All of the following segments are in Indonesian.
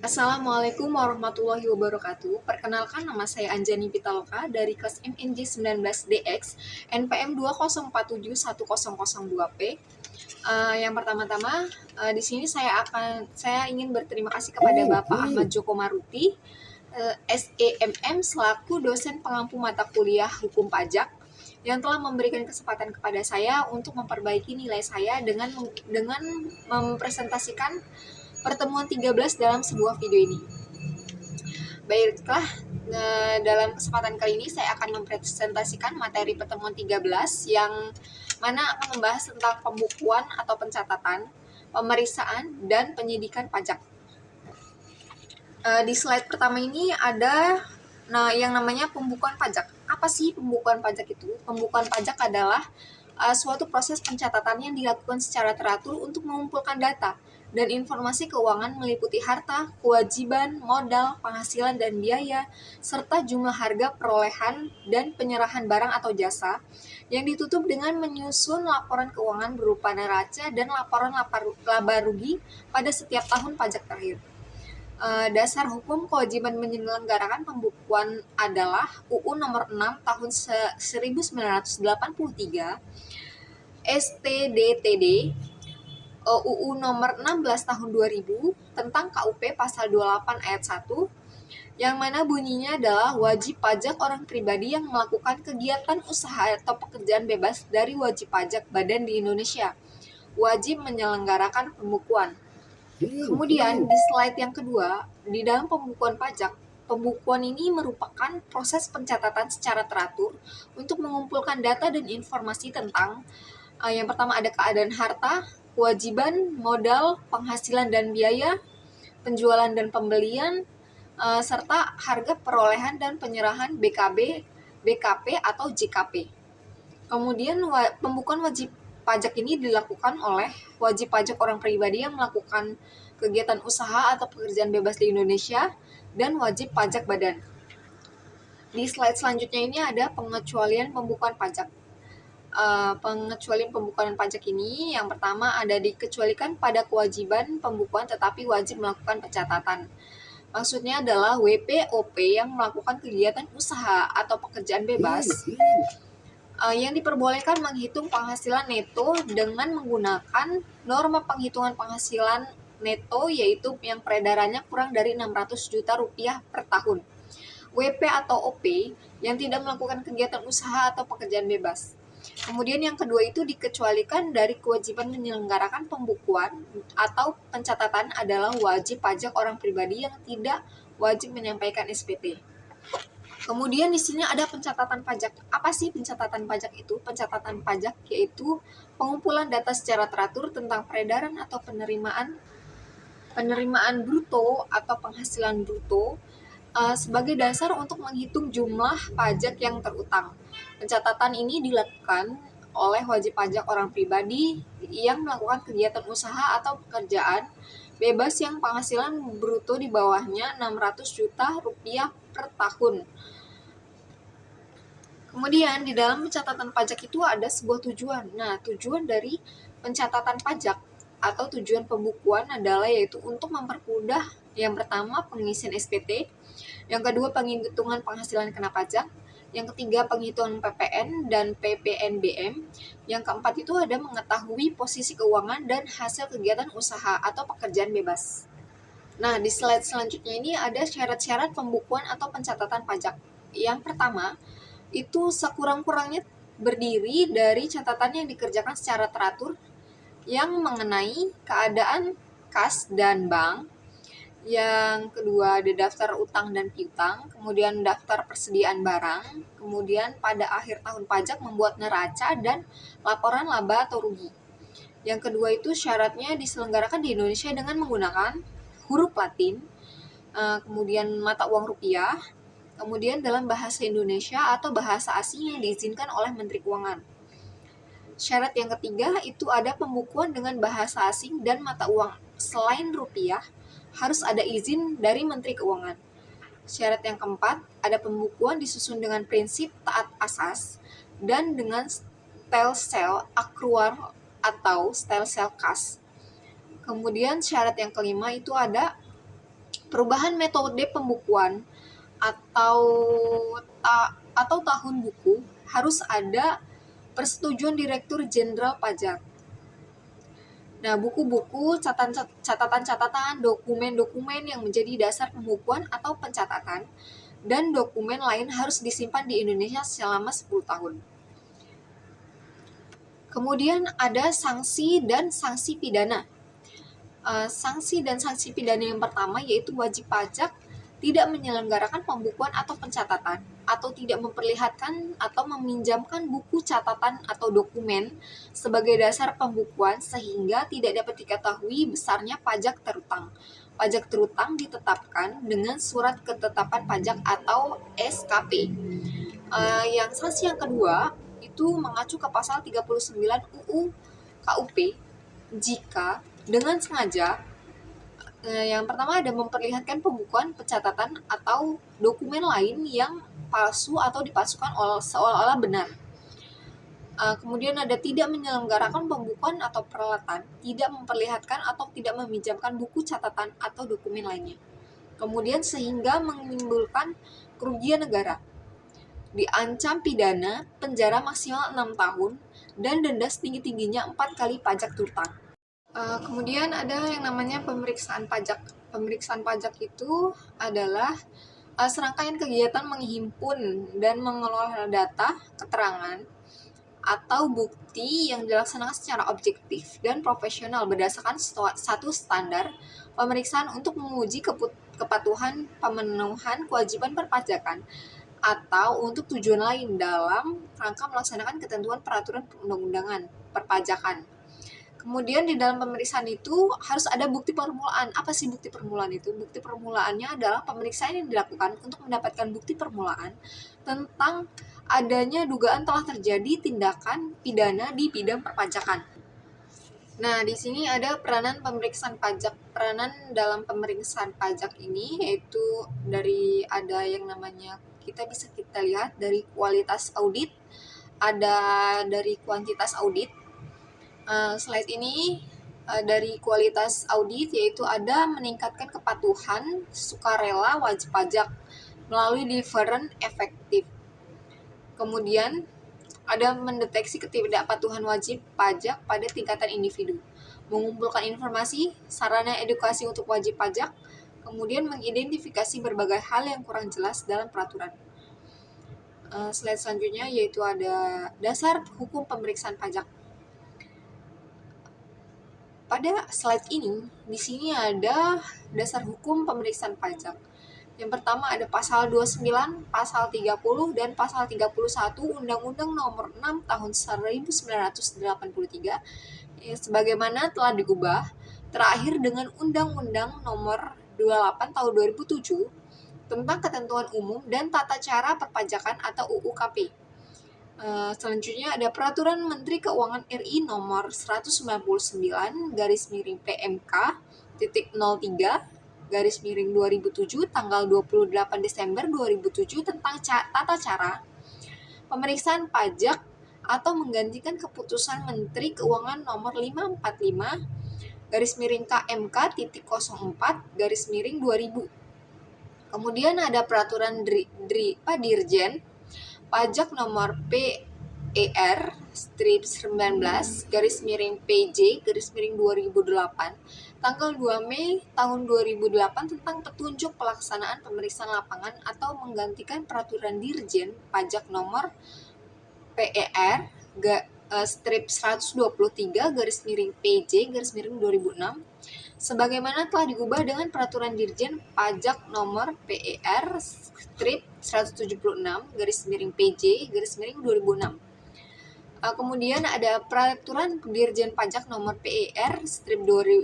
Assalamualaikum warahmatullahi wabarakatuh. Perkenalkan, nama saya Anjani Pitaloka dari kelas MNJ 19DX NPM 20471002P. Yang pertama-tama, di sini saya ingin berterima kasih kepada Bapak Ahmad Joko Maruti, SEMM selaku dosen pengampu mata kuliah Hukum Pajak yang telah memberikan kesempatan kepada saya untuk memperbaiki nilai saya dengan mempresentasikan pertemuan 13 dalam sebuah video ini. Baiklah, dalam kesempatan kali ini saya akan mempresentasikan materi pertemuan 13 yang mana akan membahas tentang pembukuan atau pencatatan, pemeriksaan, dan penyidikan pajak. Di slide pertama ini ada yang namanya pembukuan pajak. Apa sih pembukuan pajak itu? Pembukuan pajak adalah suatu proses pencatatan yang dilakukan secara teratur untuk mengumpulkan data dan informasi keuangan meliputi harta, kewajiban, modal, penghasilan dan biaya, serta jumlah harga perolehan dan penyerahan barang atau jasa yang ditutup dengan menyusun laporan keuangan berupa neraca dan laporan laba rugi pada setiap tahun pajak terakhir. Dasar hukum kewajiban menyelenggarakan pembukuan adalah UU nomor 6 tahun 1983, STDTD, UU nomor 16 tahun 2000 tentang KUP pasal 28 ayat 1, yang mana bunyinya adalah wajib pajak orang pribadi yang melakukan kegiatan usaha atau pekerjaan bebas dari wajib pajak badan di Indonesia wajib menyelenggarakan pembukuan. Kemudian di slide yang kedua, di dalam pembukuan pajak, pembukuan ini merupakan proses pencatatan secara teratur untuk mengumpulkan data dan informasi tentang yang pertama ada keadaan harta, kewajiban, modal, penghasilan dan biaya, penjualan dan pembelian, serta harga perolehan dan penyerahan BKB, BKP atau JKP. Kemudian pembukuan wajib pajak ini dilakukan oleh wajib pajak orang pribadi yang melakukan kegiatan usaha atau pekerjaan bebas di Indonesia dan wajib pajak badan. Di slide selanjutnya ini ada pengecualian pembukuan pajak. Pengecualian pembukuan pajak ini yang pertama ada dikecualikan pada kewajiban pembukuan tetapi wajib melakukan pencatatan. Maksudnya adalah WPOP yang melakukan kegiatan usaha atau pekerjaan bebas yang diperbolehkan menghitung penghasilan neto dengan menggunakan norma penghitungan penghasilan neto yaitu yang peredarannya kurang dari 600 juta rupiah per tahun. WP atau OP yang tidak melakukan kegiatan usaha atau pekerjaan bebas. Kemudian yang kedua itu dikecualikan dari kewajiban menyelenggarakan pembukuan atau pencatatan adalah wajib pajak orang pribadi yang tidak wajib menyampaikan SPT. Kemudian di sini ada pencatatan pajak. Apa sih pencatatan pajak itu? Pencatatan pajak yaitu pengumpulan data secara teratur tentang peredaran atau penerimaan bruto atau penghasilan bruto sebagai dasar untuk menghitung jumlah pajak yang terutang. Pencatatan ini dilakukan oleh wajib pajak orang pribadi yang melakukan kegiatan usaha atau pekerjaan bebas yang penghasilan bruto di bawahnya 600 juta rupiah per tahun. Kemudian di dalam pencatatan pajak itu ada sebuah tujuan. Nah, tujuan dari pencatatan pajak atau tujuan pembukuan adalah yaitu untuk mempermudah yang pertama pengisian SPT, yang kedua penghitungan penghasilan kena pajak, yang ketiga penghitungan PPN dan PPNBM, yang keempat itu ada mengetahui posisi keuangan dan hasil kegiatan usaha atau pekerjaan bebas. Nah, di slide selanjutnya ini ada syarat-syarat pembukuan atau pencatatan pajak. Yang pertama, itu sekurang-kurangnya berdiri dari catatan yang dikerjakan secara teratur yang mengenai keadaan kas dan bank. Yang kedua ada daftar utang dan piutang, kemudian daftar persediaan barang, kemudian pada akhir tahun pajak membuat neraca dan laporan laba atau rugi. Yang kedua itu syaratnya diselenggarakan di Indonesia dengan menggunakan huruf Latin, kemudian mata uang rupiah, kemudian dalam bahasa Indonesia atau bahasa asing yang diizinkan oleh Menteri Keuangan. Syarat yang ketiga itu ada pembukuan dengan bahasa asing dan mata uang selain rupiah harus ada izin dari Menteri Keuangan. Syarat yang keempat ada pembukuan disusun dengan prinsip taat asas dan dengan style sel akruar atau style sel kas. Kemudian syarat yang kelima itu ada Perubahan metode pembukuan atau tahun buku harus ada persetujuan Direktur Jenderal Pajak. Nah, buku-buku, catatan-catatan, dokumen-dokumen yang menjadi dasar pembukuan atau pencatatan, dan dokumen lain harus disimpan di Indonesia selama 10 tahun. Kemudian ada sanksi dan sanksi pidana. Sanksi dan sanksi pidana yang pertama yaitu wajib pajak tidak menyelenggarakan pembukuan atau pencatatan, atau tidak memperlihatkan atau meminjamkan buku catatan atau dokumen sebagai dasar pembukuan sehingga tidak dapat diketahui besarnya pajak terutang. Pajak terutang ditetapkan dengan surat ketetapan pajak atau SKP. Yang sanksi yang kedua itu mengacu ke pasal 39 UU KUP jika dengan sengaja yang pertama ada memperlihatkan pembukuan, pencatatan, atau dokumen lain yang palsu atau dipalsukan seolah-olah benar. Kemudian ada tidak menyelenggarakan pembukuan atau peralatan, tidak memperlihatkan atau tidak meminjamkan buku catatan atau dokumen lainnya. Kemudian sehingga menimbulkan kerugian negara. Diancam pidana penjara maksimal 6 tahun dan denda setinggi-tingginya 4 kali pajak terutang. Kemudian ada yang namanya pemeriksaan pajak. Pemeriksaan pajak itu adalah serangkaian kegiatan menghimpun dan mengelola data, keterangan, atau bukti yang dilaksanakan secara objektif dan profesional berdasarkan satu standar pemeriksaan untuk menguji kepatuhan pemenuhan kewajiban perpajakan atau untuk tujuan lain dalam rangka melaksanakan ketentuan peraturan perundang-undangan perpajakan. Kemudian di dalam pemeriksaan itu harus ada bukti permulaan. Apa sih bukti permulaan itu? Bukti permulaannya adalah pemeriksaan yang dilakukan untuk mendapatkan bukti permulaan tentang adanya dugaan telah terjadi tindakan pidana di bidang perpajakan. Nah, di sini ada peranan pemeriksaan pajak. Peranan dalam pemeriksaan pajak ini yaitu ada yang namanya kita lihat dari kualitas audit, ada dari kuantitas audit. Slide ini dari kualitas audit yaitu ada meningkatkan kepatuhan sukarela wajib pajak melalui different efektif. Kemudian ada mendeteksi ketidakpatuhan wajib pajak pada tingkatan individu, mengumpulkan informasi, sarana edukasi untuk wajib pajak, kemudian mengidentifikasi berbagai hal yang kurang jelas dalam peraturan. Slide selanjutnya yaitu ada dasar hukum pemeriksaan pajak. Pada slide ini, di sini ada dasar hukum pemeriksaan pajak. Yang pertama ada pasal 29, pasal 30, dan pasal 31 Undang-Undang Nomor 6 Tahun 1983 sebagaimana telah diubah terakhir dengan Undang-Undang Nomor 28 Tahun 2007 tentang Ketentuan Umum dan Tata Cara Perpajakan atau UUKP. Selanjutnya ada Peraturan Menteri Keuangan RI Nomor 199 PMK /03 2007 tanggal 28 Desember 2007 tentang tata cara pemeriksaan pajak atau menggantikan keputusan Menteri Keuangan Nomor 545 KMK /04 Kemudian ada Peraturan Dirjen Pajak Nomor PER /19 PJ/2008 tanggal 2 Mei tahun 2008 tentang petunjuk pelaksanaan pemeriksaan lapangan atau menggantikan Peraturan Dirjen Pajak Nomor PER /123 PJ/2006 sebagaimana telah diubah dengan Peraturan Dirjen Pajak Nomor PER /176 PJ/2006. Kemudian ada Peraturan Dirjen Pajak Nomor PER /20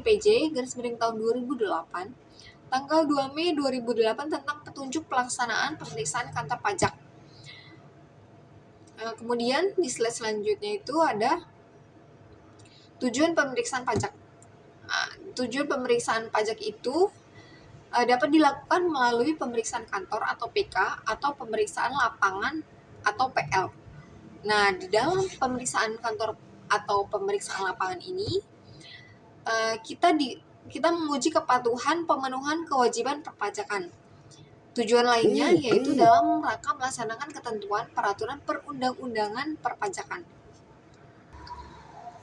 PJ tahun 2008 tanggal 2 Mei 2008 tentang petunjuk pelaksanaan pemeriksaan kantor pajak. Kemudian di slide selanjutnya itu ada tujuan pemeriksaan pajak. Tujuan pemeriksaan pajak itu dapat dilakukan melalui pemeriksaan kantor atau PK atau pemeriksaan lapangan atau PL. Nah, di dalam pemeriksaan kantor atau pemeriksaan lapangan ini kita menguji kepatuhan pemenuhan kewajiban perpajakan. Tujuan lainnya yaitu dalam rangka melaksanakan ketentuan peraturan perundang-undangan perpajakan.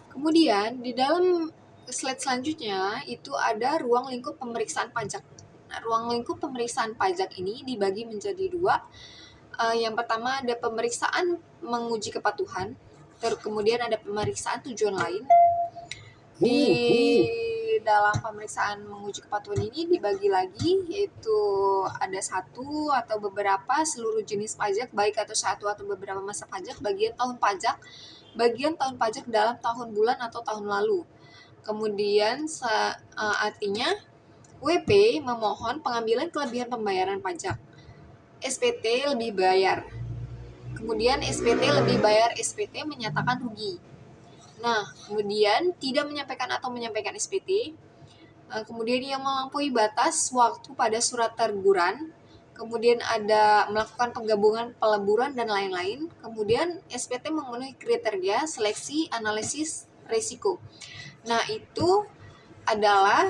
Kemudian di dalam slide selanjutnya itu ada ruang lingkup pemeriksaan pajak. Nah, ruang lingkup pemeriksaan pajak ini dibagi menjadi dua. Yang pertama ada pemeriksaan menguji kepatuhan, terus kemudian ada pemeriksaan tujuan lain. Di dalam pemeriksaan menguji kepatuhan ini dibagi lagi, yaitu ada satu atau beberapa seluruh jenis pajak, baik atau satu atau beberapa masa pajak, bagian tahun pajak dalam tahun bulan atau tahun lalu. Kemudian artinya WP memohon pengambilan kelebihan pembayaran pajak. SPT lebih bayar. Kemudian SPT lebih bayar, SPT menyatakan rugi. Nah, kemudian tidak menyampaikan atau menyampaikan SPT. Kemudian yang melampaui batas waktu pada surat teguran. Kemudian ada melakukan penggabungan peleburan dan lain-lain. Kemudian SPT memenuhi kriteria seleksi analisis risiko. Nah, itu adalah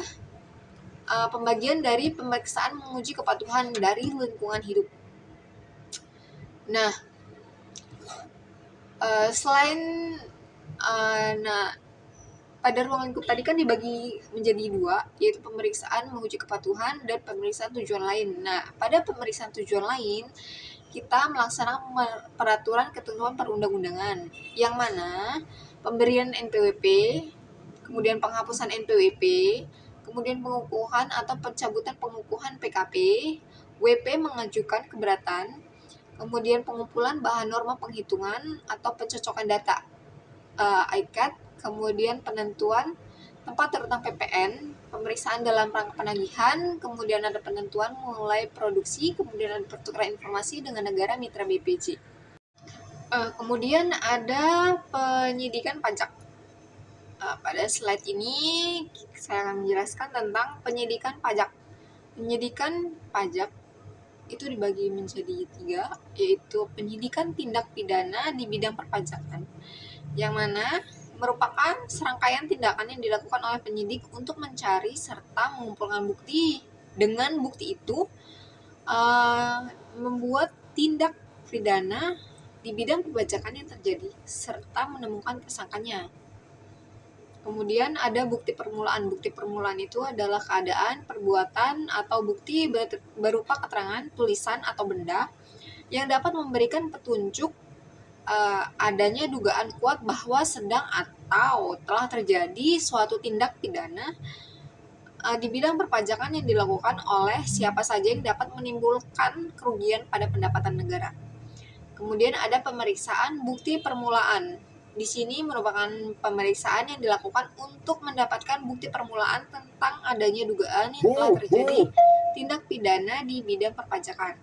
pembagian dari pemeriksaan menguji kepatuhan dari lingkungan hidup. Nah, selain pada ruang lingkup tadi kan dibagi menjadi dua, yaitu pemeriksaan menguji kepatuhan dan pemeriksaan tujuan lain. Nah, pada pemeriksaan tujuan lain, kita melaksanakan peraturan ketentuan perundang-undangan, yang mana pemberian NPWP, kemudian penghapusan NPWP, kemudian pengukuhan atau pencabutan pengukuhan PKP, WP mengajukan keberatan, kemudian pengumpulan bahan norma penghitungan atau pencocokan data ICAT, kemudian penentuan tempat terutang PPN, pemeriksaan dalam rangka penagihan, kemudian ada penentuan mulai produksi, kemudian ada pertukaran informasi dengan negara mitra BPJ. Kemudian ada penyidikan pajak. Pada slide ini saya akan menjelaskan tentang penyidikan pajak. Penyidikan pajak itu dibagi menjadi 3, yaitu penyidikan tindak pidana di bidang perpajakan, yang mana merupakan serangkaian tindakan yang dilakukan oleh penyidik untuk mencari serta mengumpulkan bukti. Dengan bukti itu membuat tindak pidana di bidang perpajakan yang terjadi serta menemukan tersangkanya. Kemudian ada bukti permulaan. Bukti permulaan itu adalah keadaan, perbuatan, atau bukti berupa keterangan, tulisan, atau benda yang dapat memberikan petunjuk adanya dugaan kuat bahwa sedang atau telah terjadi suatu tindak pidana di bidang perpajakan yang dilakukan oleh siapa saja yang dapat menimbulkan kerugian pada pendapatan negara. Kemudian ada pemeriksaan bukti permulaan. Di sini merupakan pemeriksaan yang dilakukan untuk mendapatkan bukti permulaan tentang adanya dugaan yang telah terjadi tindak pidana di bidang perpajakan.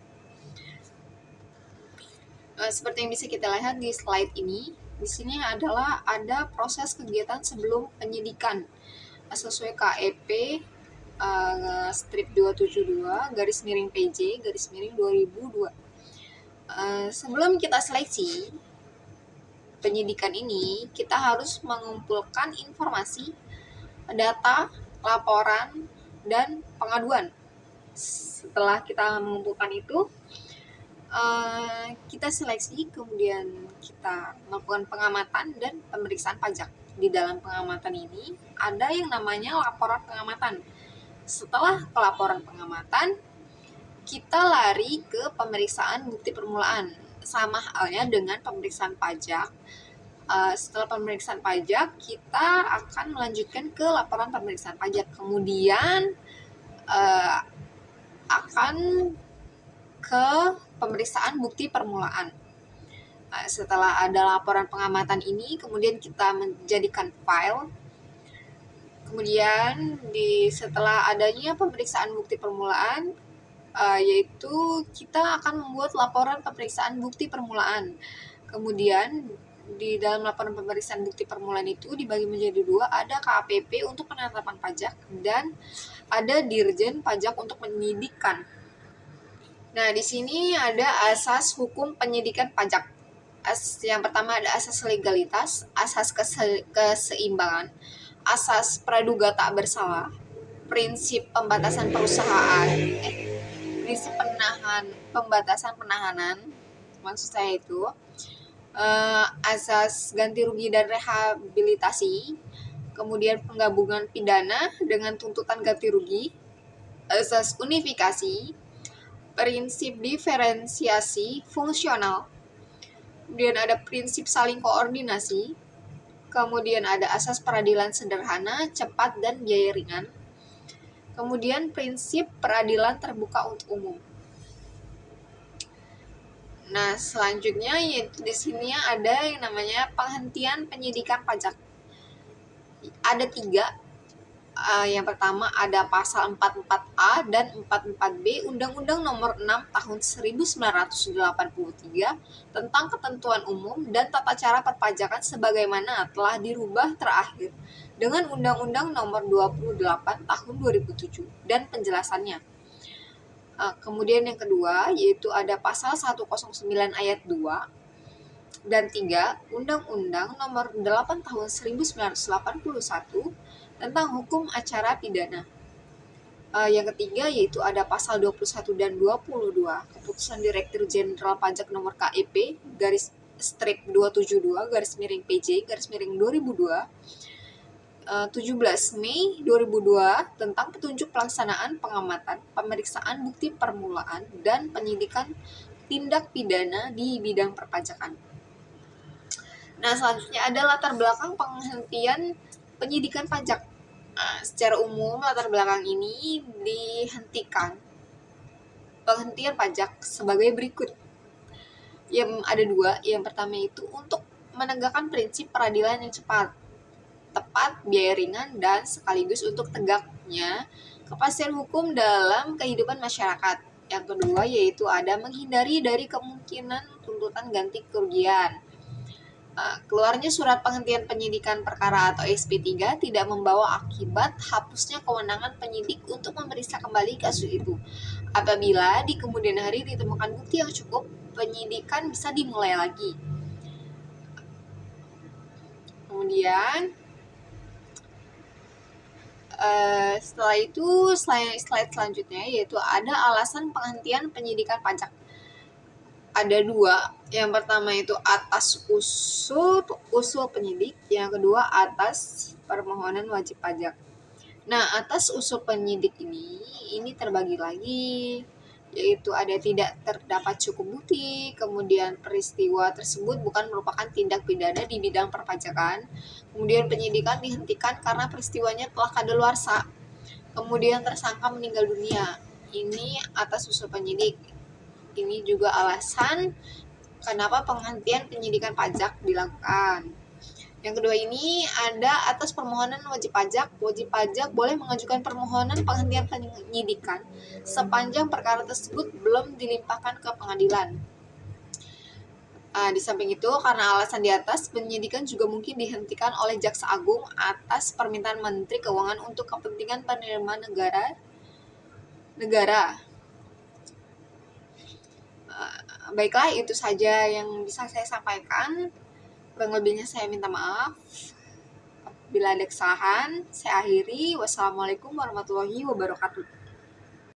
Seperti yang bisa kita lihat di slide ini, di sini adalah ada proses kegiatan sebelum penyidikan sesuai KEP strip 272/PJ/2002. Sebelum kita seleksi penyidikan ini, kita harus mengumpulkan informasi, data, laporan, dan pengaduan. Setelah kita mengumpulkan itu, kita seleksi, kemudian kita melakukan pengamatan dan pemeriksaan pajak. Di dalam pengamatan ini ada yang namanya laporan pengamatan. Setelah pelaporan pengamatan, kita lari ke pemeriksaan bukti permulaan. Sama halnya dengan pemeriksaan pajak. Setelah pemeriksaan pajak, kita akan melanjutkan ke laporan pemeriksaan pajak. Kemudian akan ke pemeriksaan bukti permulaan. Setelah ada laporan pengamatan ini, kemudian kita menjadikan file. Kemudian setelah adanya pemeriksaan bukti permulaan, yaitu kita akan membuat laporan pemeriksaan bukti permulaan. Kemudian di dalam laporan pemeriksaan bukti permulaan itu dibagi menjadi 2, ada KAPP untuk penetapan pajak dan ada Dirjen Pajak untuk penyidikan. Nah, di sini ada asas hukum penyidikan pajak. Yang pertama ada asas legalitas, asas keseimbangan, asas praduga tak bersalah, prinsip pembatasan perusahaan, prinsip pembatasan penahanan, maksud saya itu asas ganti rugi dan rehabilitasi, kemudian penggabungan pidana dengan tuntutan ganti rugi, asas unifikasi, prinsip diferensiasi fungsional, kemudian ada prinsip saling koordinasi, kemudian ada asas peradilan sederhana, cepat, dan biaya ringan, kemudian prinsip peradilan terbuka untuk umum. Nah, selanjutnya yaitu di sini ada yang namanya penghentian penyidikan pajak. Ada 3. Yang pertama ada pasal 44A dan 44B Undang-Undang Nomor 6 Tahun 1983 tentang ketentuan umum dan tata cara perpajakan sebagaimana telah dirubah terakhir dengan Undang-Undang Nomor 28 Tahun 2007 dan penjelasannya. Kemudian yang kedua yaitu ada pasal 109 ayat 2 dan 3 Undang-Undang Nomor 8 Tahun 1981 tentang hukum acara pidana. Yang ketiga yaitu ada pasal 21 dan 22 Keputusan Direktur Jenderal Pajak Nomor KEP garis strip 272 garis miring PJ garis miring 2002 17 Mei 2002 tentang petunjuk pelaksanaan pengamatan, pemeriksaan bukti permulaan dan penyidikan tindak pidana di bidang perpajakan. Nah, selanjutnya ada latar belakang penghentian penyidikan pajak. Secara umum latar belakang ini dihentikan penghentian pajak sebagai berikut. Yang ada 2, yang pertama itu untuk menegakkan prinsip peradilan yang cepat, tepat, biaya ringan, dan sekaligus untuk tegaknya kepastian hukum dalam kehidupan masyarakat. Yang kedua yaitu ada menghindari dari kemungkinan tuntutan ganti kerugian. Keluarnya surat penghentian penyidikan perkara atau SP3 tidak membawa akibat hapusnya kewenangan penyidik untuk memeriksa kembali kasus itu. Apabila di kemudian hari ditemukan bukti yang cukup, penyidikan bisa dimulai lagi. Kemudian setelah itu slide selanjutnya yaitu ada alasan penghentian penyidikan pajak. Ada 2, yang pertama itu atas usul penyidik, yang kedua atas permohonan wajib pajak. Nah, atas usul penyidik ini terbagi lagi, yaitu ada tidak terdapat cukup bukti, kemudian peristiwa tersebut bukan merupakan tindak pidana di bidang perpajakan, kemudian penyidikan dihentikan karena peristiwanya telah kadaluarsa, kemudian tersangka meninggal dunia. Ini atas usul penyidik. Ini juga alasan kenapa penghentian penyidikan pajak dilakukan. Yang kedua ini ada atas permohonan wajib pajak. Wajib pajak boleh mengajukan permohonan penghentian penyidikan sepanjang perkara tersebut belum dilimpahkan ke pengadilan. Di samping itu, karena alasan di atas, penyidikan juga mungkin dihentikan oleh Jaksa Agung atas permintaan Menteri Keuangan untuk kepentingan penerimaan negara. Baiklah, itu saja yang bisa saya sampaikan. Kurang lebihnya saya minta maaf. Bila ada kesalahan, saya akhiri. Wassalamualaikum warahmatullahi wabarakatuh.